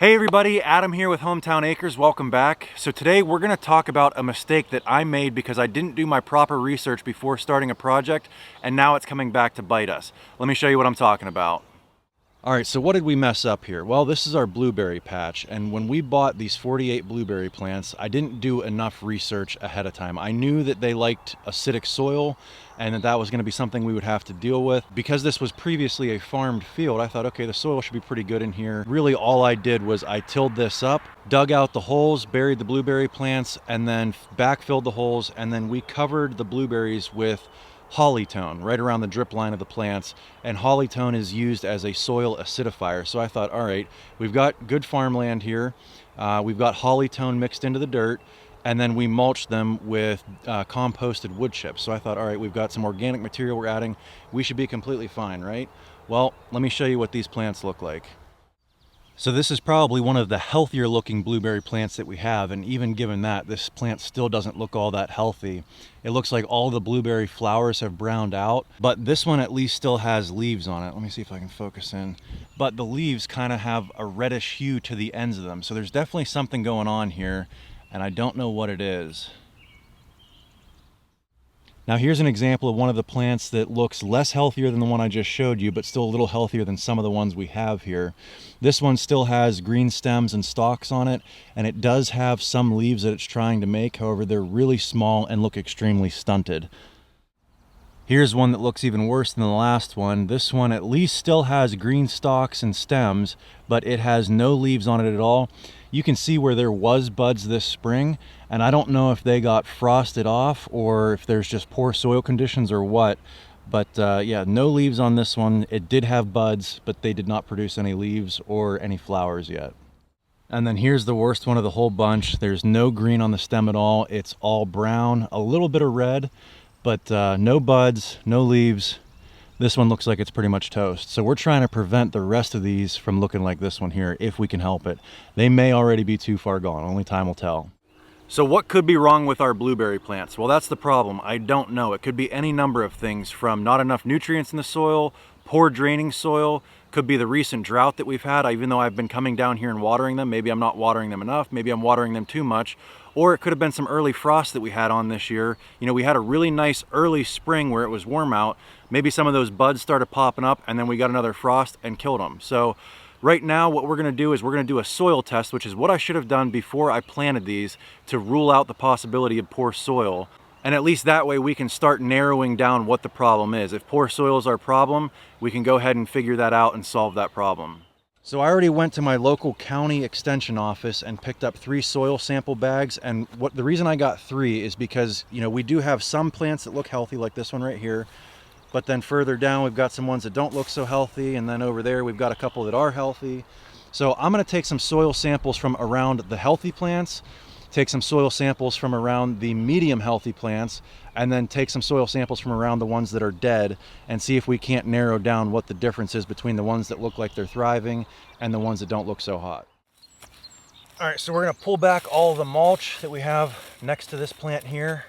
Hey everybody, Adam here with Hometown Acres. Welcome back. So today we're going to talk about a mistake that I made because I didn't do my proper research before starting a project, and now it's coming back to bite us. Let me show you what I'm talking about. All right, so what did we mess up here? Well, this is our blueberry patch, and when we bought these 48 blueberry plants, I didn't do enough research ahead of time. I knew that they liked acidic soil and that was going to be something we would have to deal with. Because this was previously a farmed field, I thought, okay, the soil should be pretty good in here. Really, all I did was I tilled this up, dug out the holes, buried the blueberry plants, and then backfilled the holes, and then we covered the blueberries with Holly-tone right around the drip line of the plants, and Holly-tone is used as a soil acidifier. So I thought, all right, we've got good farmland here, we've got Holly-tone mixed into the dirt, and then we mulched them with composted wood chips. So I thought, all right, we've got some organic material we're adding, we should be completely fine, right? Well, let me show you what these plants look like. So this is probably one of the healthier looking blueberry plants that we have, and even given that, this plant still doesn't look all that healthy. It looks like all the blueberry flowers have browned out, but this one at least still has leaves on it. Let me see if I can focus in. But the leaves kind of have a reddish hue to the ends of them, so there's definitely something going on here, and I don't know what it is. Now here's an example of one of the plants that looks less healthier than the one I just showed you, but still a little healthier than some of the ones we have here. This one still has green stems and stalks on it, and it does have some leaves that it's trying to make. However, they're really small and look extremely stunted. Here's one that looks even worse than the last one. This one at least still has green stalks and stems, but it has no leaves on it at all. You can see where there was buds this spring, and I don't know if they got frosted off or if there's just poor soil conditions or what, but yeah, no leaves on this one. It did have buds, but they did not produce any leaves or any flowers yet. And then here's the worst one of the whole bunch. There's no green on the stem at all. It's all brown, a little bit of red, but no buds, no leaves. This one looks like it's pretty much toast. So we're trying to prevent the rest of these from looking like this one here, if we can help it. They may already be too far gone, only time will tell. So what could be wrong with our blueberry plants? Well, that's the problem. I don't know. It could be any number of things, from not enough nutrients in the soil, poor draining soil, could be the recent drought that we've had. Even though I've been coming down here and watering them, maybe I'm not watering them enough, maybe I'm watering them too much, or it could have been some early frost that we had on this year. You know, we had a really nice early spring where it was warm out. Maybe some of those buds started popping up, and then we got another frost and killed them. So right now what we're gonna do is we're gonna do a soil test, which is what I should have done before I planted these, to rule out the possibility of poor soil. And at least that way we can start narrowing down what the problem is. If poor soil is our problem, we can go ahead and figure that out and solve that problem. So I already went to my local county extension office and picked up 3 soil sample bags. And the reason I got 3 is because, you know, we do have some plants that look healthy, like this one right here. But then further down, we've got some ones that don't look so healthy. And then over there, we've got a couple that are healthy. So I'm gonna take some soil samples from around the healthy plants, take some soil samples from around the medium healthy plants, and then take some soil samples from around the ones that are dead and see if we can't narrow down what the difference is between the ones that look like they're thriving and the ones that don't look so hot. All right, so we're gonna pull back all the mulch that we have next to this plant here.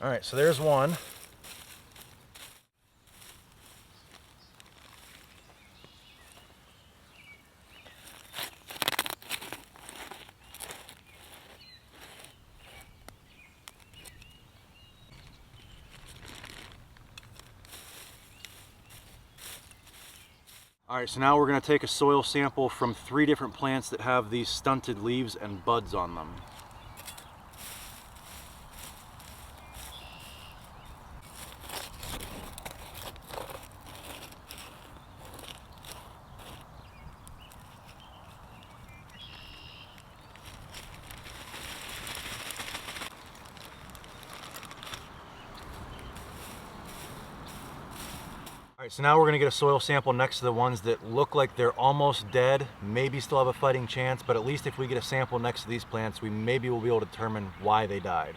All right, so there's one. All right, so now we're gonna take a soil sample from 3 different plants that have these stunted leaves and buds on them. All right, so now we're gonna get a soil sample next to the ones that look like they're almost dead, maybe still have a fighting chance, but at least if we get a sample next to these plants, we maybe will be able to determine why they died.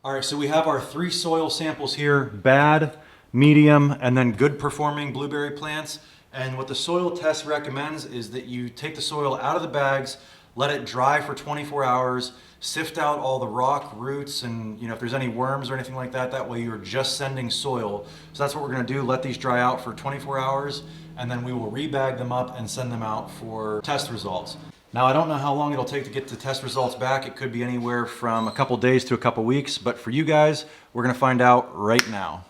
All right, so we have our 3 soil samples here: bad, medium, and then good performing blueberry plants. And what the soil test recommends is that you take the soil out of the bags, let it dry for 24 hours, sift out all the rock, roots, and if there's any worms or anything like that. That way you're just sending soil. So that's what we're gonna do. Let these dry out for 24 hours, and then we will rebag them up and send them out for test results. Now, I don't know how long it'll take to get the test results back. It could be anywhere from a couple days to a couple weeks, but for you guys, we're gonna find out right now.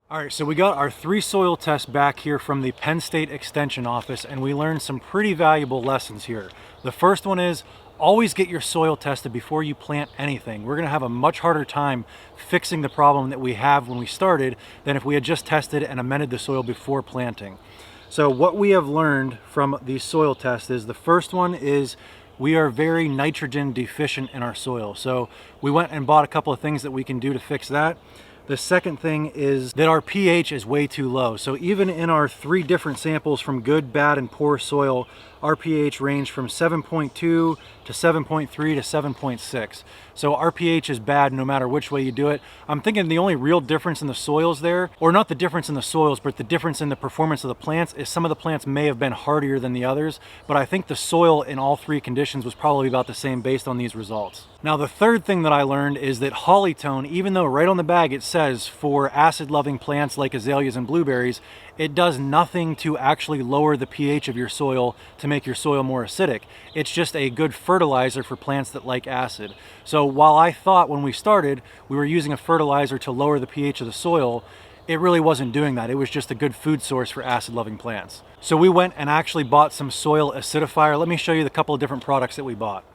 All right, so we got our 3 soil tests back here from the Penn State Extension Office, and we learned some pretty valuable lessons here. The first one is always get your soil tested before you plant anything. We're gonna have a much harder time fixing the problem that we have when we started than if we had just tested and amended the soil before planting. So what we have learned from these soil tests is the first one is we are very nitrogen deficient in our soil. So we went and bought a couple of things that we can do to fix that. The second thing is that our pH is way too low. So even in our 3 different samples from good, bad, and poor soil, our pH range from 7.2 to 7.3 to 7.6. So our pH is bad no matter which way you do it. I'm thinking the only real difference in the soils there, or not the difference in the soils, but the difference in the performance of the plants, is some of the plants may have been hardier than the others, but I think the soil in all 3 conditions was probably about the same based on these results. Now, the third thing that I learned is that Hollytone, even though right on the bag it says for acid-loving plants like azaleas and blueberries, it does nothing to actually lower the pH of your soil to make your soil more acidic. It's just a good fertilizer for plants that like acid. So while I thought when we started we were using a fertilizer to lower the pH of the soil, it really wasn't doing that. It was just a good food source for acid-loving plants. So we went and actually bought some soil acidifier. Let me show you the couple of different products that we bought.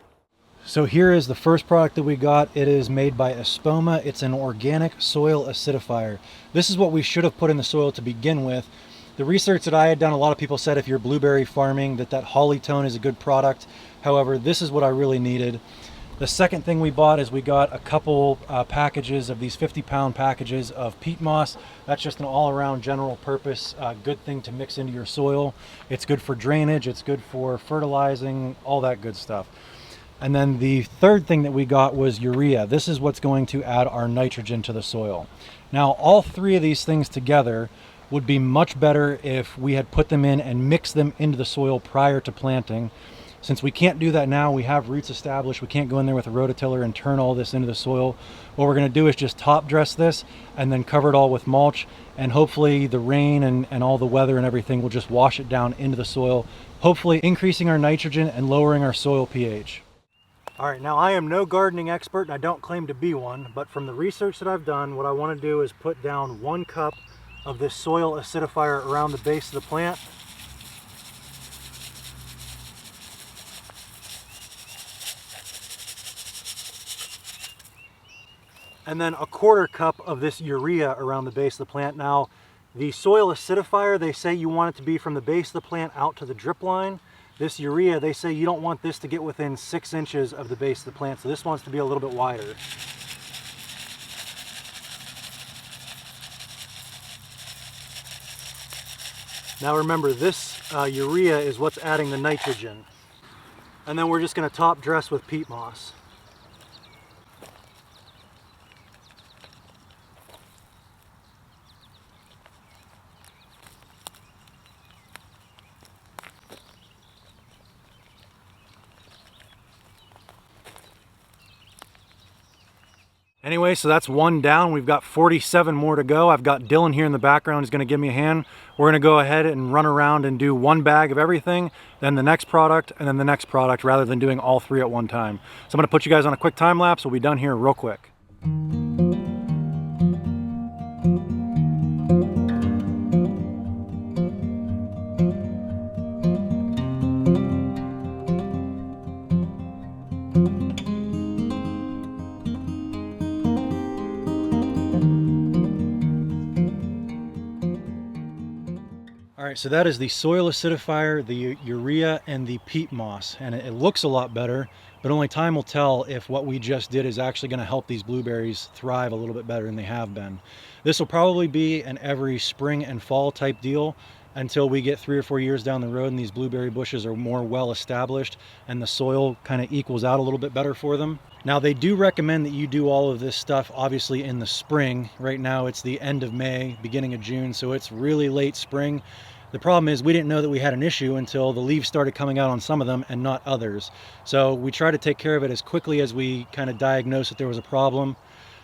So here is the first product that we got. It is made by Espoma. It's an organic soil acidifier. This is what we should have put in the soil to begin with. The research that I had done, a lot of people said if you're blueberry farming that Hollytone is a good product. However, this is what I really needed. The second thing we bought is we got a couple packages of these 50-pound packages of peat moss. That's just an all-around general purpose good thing to mix into your soil. It's good for drainage, it's good for fertilizing, all that good stuff. And then the third thing that we got was urea. This is what's going to add our nitrogen to the soil. Now, all 3 of these things together would be much better if we had put them in and mixed them into the soil prior to planting. Since we can't do that now, we have roots established, we can't go in there with a rototiller and turn all this into the soil. What we're gonna do is just top dress this and then cover it all with mulch, and hopefully the rain and all the weather and everything will just wash it down into the soil, hopefully increasing our nitrogen and lowering our soil pH. All right, now I am no gardening expert and I don't claim to be one, but from the research that I've done, what I want to do is put down 1 cup of this soil acidifier around the base of the plant. And then a 1/4 cup of this urea around the base of the plant. Now, the soil acidifier, they say you want it to be from the base of the plant out to the drip line. This urea, they say you don't want this to get within 6 inches of the base of the plant, so this wants to be a little bit wider. Now remember, this urea is what's adding the nitrogen. And then we're just going to top dress with peat moss. Anyway, so that's 1 down. We've got 47 more to go. I've got Dylan here in the background who's going to give me a hand. We're going to go ahead and run around and do 1 bag of everything, then the next product, and then the next product, rather than doing all 3 at one time. So I'm going to put you guys on a quick time lapse. We'll be done here real quick. All right, so that is the soil acidifier, the urea, and the peat moss, and it looks a lot better, but only time will tell if what we just did is actually going to help these blueberries thrive a little bit better than they have been. This will probably be an every spring and fall type deal until we get 3 or 4 years down the road and these blueberry bushes are more well established and the soil kind of equals out a little bit better for them. Now, they do recommend that you do all of this stuff obviously in the spring. Right now it's the end of May, beginning of June, so it's really late spring. The problem is we didn't know that we had an issue until the leaves started coming out on some of them and not others. So we try to take care of it as quickly as we kind of diagnose that there was a problem.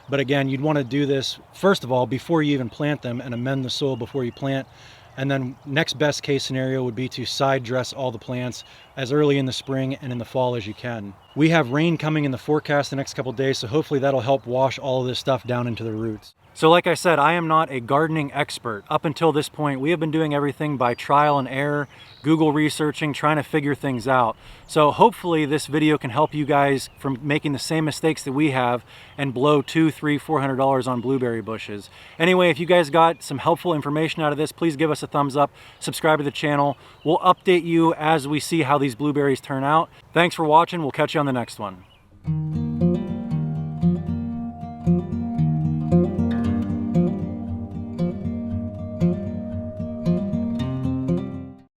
But again, you'd want to do this first of all before you even plant them, and amend the soil before you plant. And then next best case scenario would be to side dress all the plants as early in the spring and in the fall as you can. We have rain coming in the forecast the next couple of days, so hopefully that'll help wash all of this stuff down into the roots. So like I said, I am not a gardening expert. Up until this point, we have been doing everything by trial and error, Google researching, trying to figure things out. So hopefully this video can help you guys from making the same mistakes that we have and blow $200, $300, $400 on blueberry bushes. Anyway, if you guys got some helpful information out of this, please give us a thumbs up, subscribe to the channel. We'll update you as we see how these blueberries turn out. Thanks for watching. We'll catch you on the next one.